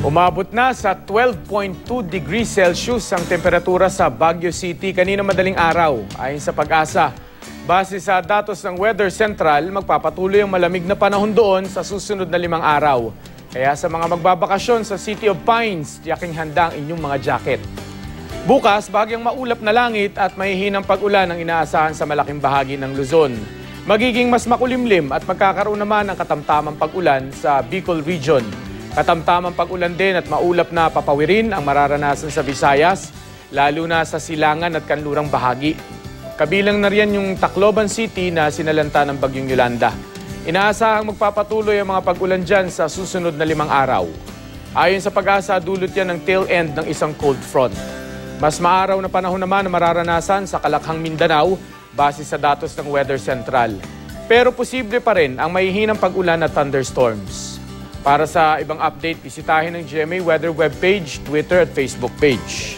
Umabot na sa 12.2 degrees Celsius ang temperatura sa Baguio City kanina madaling araw. Ayon sa Pag-asa, base sa datos ng Weather Central, magpapatuloy ang malamig na panahon doon sa susunod na 5 araw. Kaya sa mga magbabakasyon sa City of Pines, tiyaking handa ang inyong mga jacket. Bukas, bahagyang maulap na langit at mahihinang pag-ulan ang inaasahan sa malaking bahagi ng Luzon. Magiging mas makulimlim at magkakaroon naman ng katamtamang pag-ulan sa Bicol Region. Katamtamang pag-ulan din at maulap na papawirin ang mararanasan sa Visayas, lalo na sa silangan at kanlurang bahagi. Kabilang na riyan yung Tacloban City na sinalanta ng Bagyong Yolanda. Inaasahang magpapatuloy ang mga pag-ulan dyan sa susunod na 5 araw. Ayon sa Pag-asa, dulot yan ng tail end ng isang cold front. Mas maaraw na panahon naman na mararanasan sa Kalakhang, Mindanao base sa datos ng Weather Central. Pero posible pa rin ang mahihinang pag-ulan at thunderstorms. Para sa ibang update, bisitahin ang GMA Weather webpage, Twitter at Facebook page.